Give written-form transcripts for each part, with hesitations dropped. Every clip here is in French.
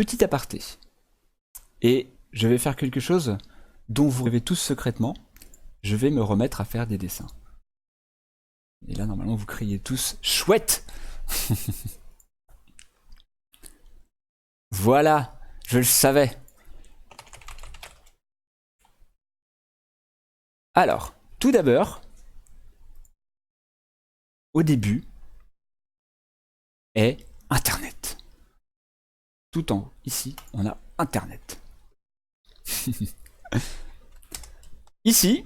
petit aparté. Et je vais faire quelque chose dont vous rêvez tous secrètement. Je vais me remettre à faire des dessins. Et là, normalement, vous criez tous « Chouette !» Voilà, je le savais. Alors, tout d'abord, au début, est Internet. Tout en haut, ici, on a Internet. Ici,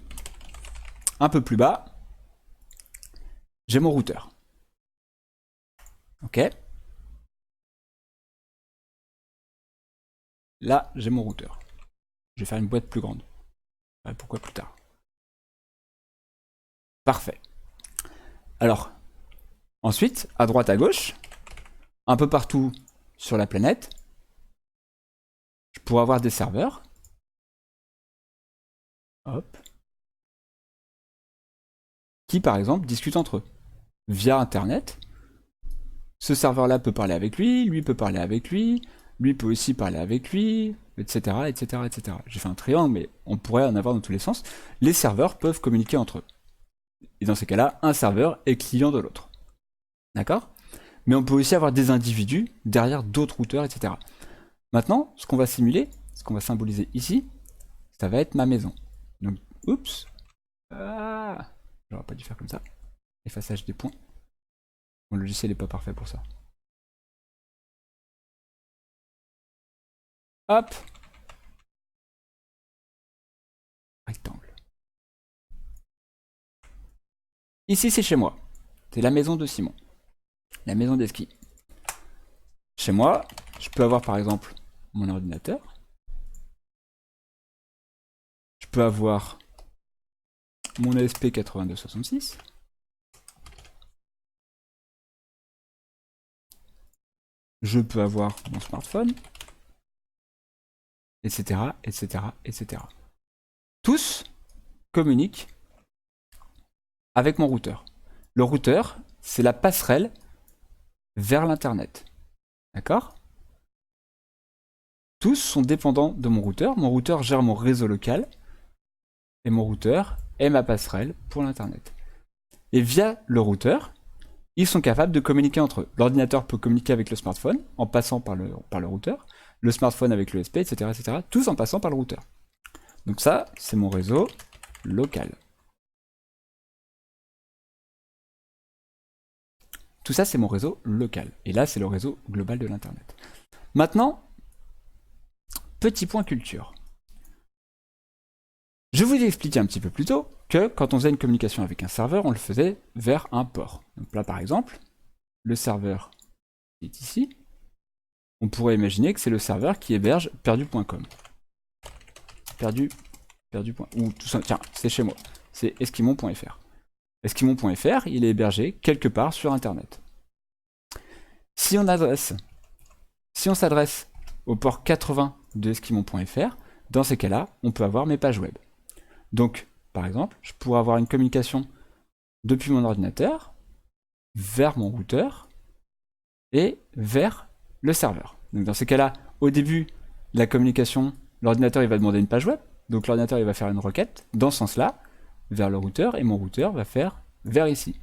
un peu plus bas, j'ai mon routeur. Ok. Là, j'ai mon routeur. Je vais faire une boîte plus grande. Pourquoi plus tard? Parfait. Alors, ensuite, à droite, à gauche, un peu partout sur la planète, je pourrais avoir des serveurs. Hop. Qui, par exemple, discutent entre eux via Internet. Ce serveur-là peut parler avec lui peut parler avec lui peut aussi parler avec lui, etc., etc., etc. J'ai fait un triangle, mais on pourrait en avoir dans tous les sens. Les serveurs peuvent communiquer entre eux. Et dans ces cas-là, un serveur est client de l'autre. D'accord? Mais on peut aussi avoir des individus derrière d'autres routeurs, etc. Maintenant, ce qu'on va simuler, ce qu'on va symboliser ici, ça va être ma maison. Donc, oups. Ah, j'aurais pas dû faire comme ça. Effaçage des points. Mon logiciel n'est pas parfait pour ça. Hop. Rectangle. Ici, c'est chez moi. C'est la maison de Simon. La maison des skis. Chez moi, je peux avoir par exemple mon ordinateur. Je peux avoir mon ASP8266. Je peux avoir mon smartphone. Etc. etc. etc. Tous communiquent avec mon routeur. Le routeur, c'est la passerelle vers l'internet. D'accord? Tous sont dépendants de mon routeur. Mon routeur gère mon réseau local. Et mon routeur est ma passerelle pour l'internet. Et via le routeur, ils sont capables de communiquer entre eux. L'ordinateur peut communiquer avec le smartphone en passant par le routeur. Le smartphone avec l'ESP, etc., etc. Tous en passant par le routeur. Donc ça, c'est mon réseau local. Tout ça, c'est mon réseau local. Et là, c'est le réseau global de l'Internet. Maintenant, petit point culture. Je vous ai expliqué un petit peu plus tôt que quand on faisait une communication avec un serveur, on le faisait vers un port. Donc là, par exemple, le serveur est ici. On pourrait imaginer que c'est le serveur qui héberge perdu.com. Perdu. Ou tout ça, tiens, c'est chez moi. C'est esquimon.fr. Esquimon.fr, il est hébergé quelque part sur Internet. Si on s'adresse au port 80 de esquimon.fr, dans ces cas-là, on peut avoir mes pages web. Donc, par exemple, je pourrais avoir une communication depuis mon ordinateur vers mon routeur et vers le serveur. Donc dans ces cas-là, au début, la communication, l'ordinateur il va demander une page web, donc l'ordinateur il va faire une requête dans ce sens-là, vers le routeur, et mon routeur va faire vers ici.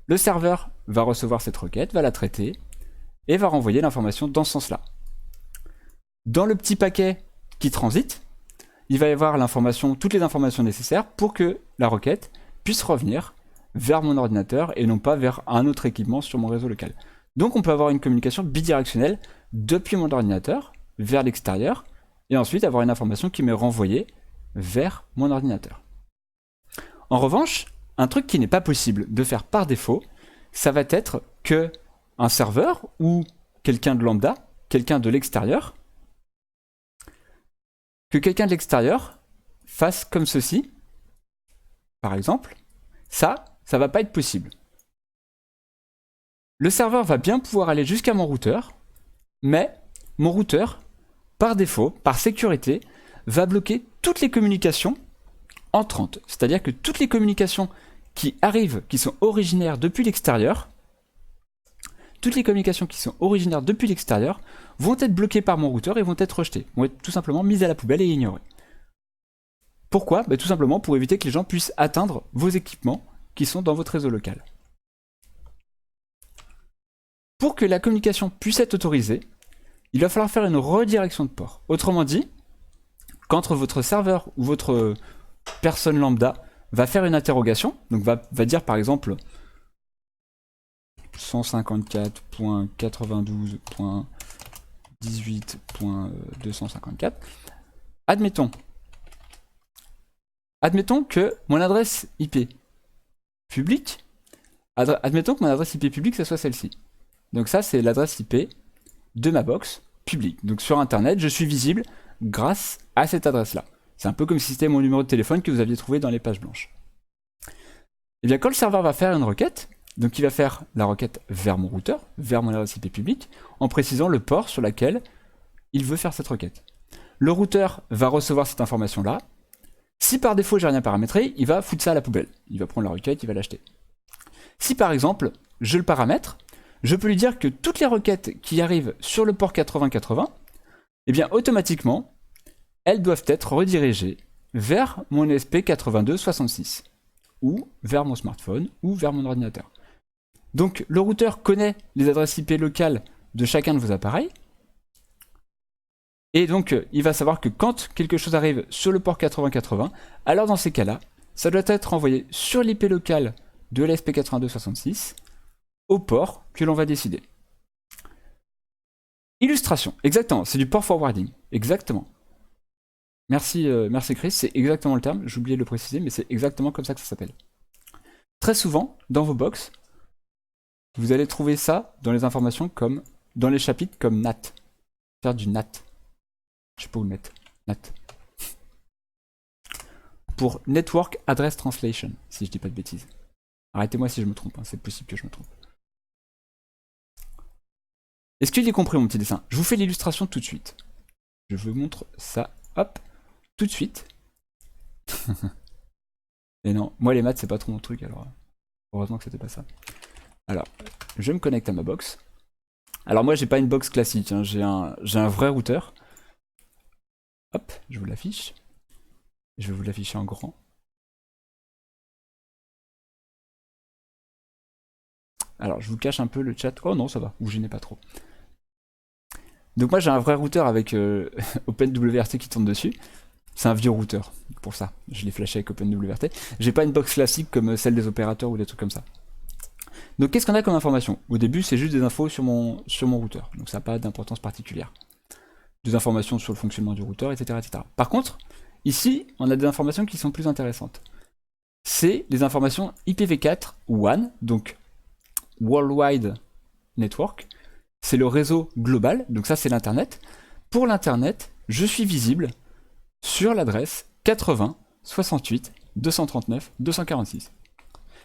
Le serveur va recevoir cette requête, va la traiter, et va renvoyer l'information dans ce sens-là. Dans le petit paquet qui transite, il va y avoir l'information, toutes les informations nécessaires pour que la requête puisse revenir vers mon ordinateur et non pas vers un autre équipement sur mon réseau local. Donc on peut avoir une communication bidirectionnelle depuis mon ordinateur vers l'extérieur et ensuite avoir une information qui m'est renvoyée vers mon ordinateur. En revanche, un truc qui n'est pas possible de faire par défaut, ça va être que un serveur ou quelqu'un de lambda, quelqu'un de l'extérieur, que quelqu'un de l'extérieur fasse comme ceci, par exemple, ça va pas être possible. Le serveur va bien pouvoir aller jusqu'à mon routeur, mais mon routeur, par défaut, par sécurité, va bloquer toutes les communications entrantes. C'est-à-dire que toutes les communications qui arrivent, qui sont originaires depuis l'extérieur, toutes les communications qui sont originaires depuis l'extérieur vont être bloquées par mon routeur et vont être rejetées, vont être tout simplement mises à la poubelle et ignorées. Pourquoi? Tout simplement pour éviter que les gens puissent atteindre vos équipements qui sont dans votre réseau local. Pour que la communication puisse être autorisée, il va falloir faire une redirection de port. Autrement dit, quand votre serveur ou votre personne lambda va faire une interrogation, donc va dire par exemple 154.92.18.254, admettons que mon adresse IP publique, admettons que mon adresse IP publique, ça soit celle-ci. Donc ça, c'est l'adresse IP de ma box publique. Donc sur Internet, je suis visible grâce à cette adresse-là. C'est un peu comme si c'était mon numéro de téléphone que vous aviez trouvé dans les pages blanches. Et bien quand le serveur va faire une requête, donc il va faire la requête vers mon routeur, vers mon adresse IP publique, en précisant le port sur lequel il veut faire cette requête. Le routeur va recevoir cette information-là. Si par défaut j'ai rien paramétré, il va foutre ça à la poubelle. Il va prendre la requête, il va l'acheter. Si par exemple je le paramètre, je peux lui dire que toutes les requêtes qui arrivent sur le port 8080, eh bien automatiquement, elles doivent être redirigées vers mon ESP8266, ou vers mon smartphone, ou vers mon ordinateur. Donc le routeur connaît les adresses IP locales de chacun de vos appareils, et donc il va savoir que quand quelque chose arrive sur le port 8080, alors dans ces cas-là, ça doit être envoyé sur l'IP locale de l'ESP8266, au port que l'on va décider. Illustration, exactement, c'est du port forwarding, exactement. Merci Chris, c'est exactement le terme, j'ai oublié de le préciser, mais c'est exactement comme ça que ça s'appelle. Très souvent, dans vos box, vous allez trouver ça dans les informations comme, dans les chapitres comme NAT. Faire du NAT. Je sais pas où le mettre. NAT. Pour Network Address Translation, si je dis pas de bêtises. Arrêtez-moi si je me trompe, hein, c'est possible que je me trompe. Est-ce qu'il est compris mon petit dessin? Je vous fais l'illustration tout de suite. Je vous montre ça, hop, tout de suite. Et non, moi les maths c'est pas trop mon truc, alors heureusement que c'était pas ça. Alors, je me connecte à ma box. Alors moi j'ai pas une box classique, hein, j'ai un vrai routeur. Hop, je vous l'affiche. Je vais vous l'afficher en grand. Alors je vous cache un peu le chat. Oh non, ça va, vous gênez pas trop. Donc moi j'ai un vrai routeur avec OpenWRT qui tourne dessus. C'est un vieux routeur, pour ça. Je l'ai flashé avec OpenWRT. J'ai pas une box classique comme celle des opérateurs ou des trucs comme ça. Donc qu'est-ce qu'on a comme information? Au début c'est juste des infos sur mon routeur. Donc ça n'a pas d'importance particulière. Des informations sur le fonctionnement du routeur, etc., etc. Par contre, ici on a des informations qui sont plus intéressantes. C'est les informations IPv4 WAN, donc Worldwide Network. C'est le réseau global, donc ça c'est l'internet. Pour l'internet, je suis visible sur l'adresse 80 68 239 246.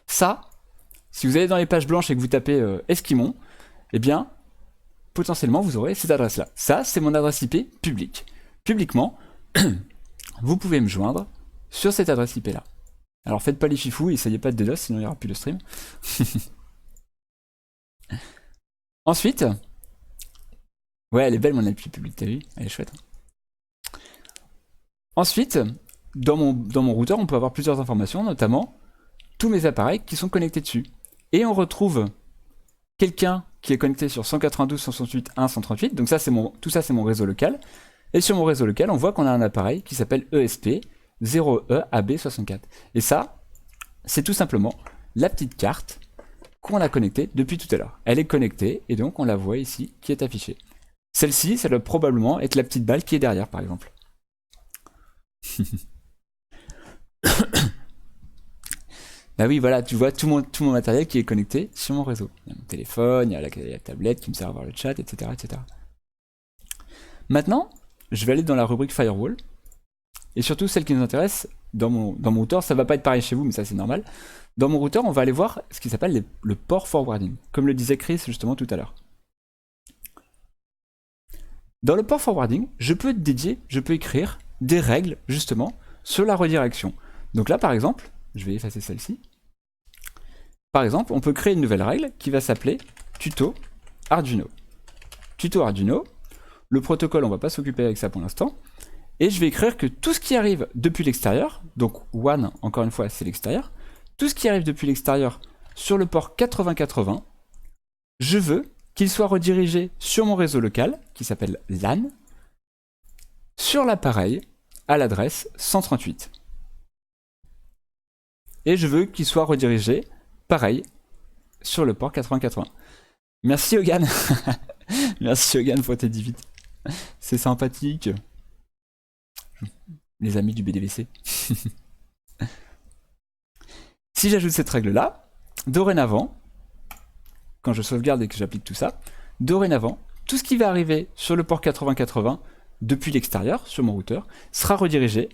Ça, si vous allez dans les pages blanches et que vous tapez Esquimon, eh bien, potentiellement vous aurez cette adresse-là. Ça, c'est mon adresse IP publique. Publiquement, vous pouvez me joindre sur cette adresse IP-là. Alors faites pas les fifous, essayez pas de DDoS, sinon il n'y aura plus de stream. Ensuite, ouais, elle est belle mon IP publique, t'as vu? Elle est chouette. Hein. Ensuite, dans mon routeur, on peut avoir plusieurs informations, notamment tous mes appareils qui sont connectés dessus. Et on retrouve quelqu'un qui est connecté sur 192.168.1.138, donc ça, tout ça c'est mon réseau local. Et sur mon réseau local, on voit qu'on a un appareil qui s'appelle ESP 0EAB64. Et ça, c'est tout simplement la petite carte qu'on a connectée depuis tout à l'heure. Elle est connectée et donc on la voit ici qui est affichée. Celle-ci, ça doit probablement être la petite balle qui est derrière par exemple. Bah oui, voilà, tu vois tout mon matériel qui est connecté sur mon réseau. Il y a mon téléphone, il y a la tablette qui me sert à voir le chat, etc., etc. Maintenant, je vais aller dans la rubrique Firewall. Et surtout, celle qui nous intéresse, dans mon routeur, ça va pas être pareil chez vous, mais ça c'est normal. Dans mon routeur, on va aller voir ce qui s'appelle le port forwarding, comme le disait Chris justement tout à l'heure. Dans le port forwarding, je peux écrire des règles justement sur la redirection. Donc là, par exemple, je vais effacer celle-ci. Par exemple, on peut créer une nouvelle règle qui va s'appeler tuto Arduino. Tuto Arduino. Le protocole, on va pas s'occuper avec ça pour l'instant. Et je vais écrire que tout ce qui arrive depuis l'extérieur, donc one, encore une fois, c'est l'extérieur, tout ce qui arrive depuis l'extérieur sur le port 8080, je veux qu'il soit redirigé sur mon réseau local, qui s'appelle LAN, sur l'appareil à l'adresse 138. Et je veux qu'il soit redirigé, pareil, sur le port 8080. Merci Hogan. Merci Hogan pour tes 10 bits. C'est sympathique. Les amis du BDVC. Si j'ajoute cette règle-là, dorénavant, quand je sauvegarde et que j'applique tout ça, dorénavant, tout ce qui va arriver sur le port 8080 depuis l'extérieur, sur mon routeur, sera redirigé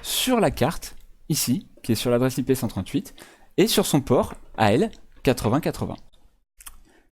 sur la carte, ici, qui est sur l'adresse IP 138, et sur son port AL 8080.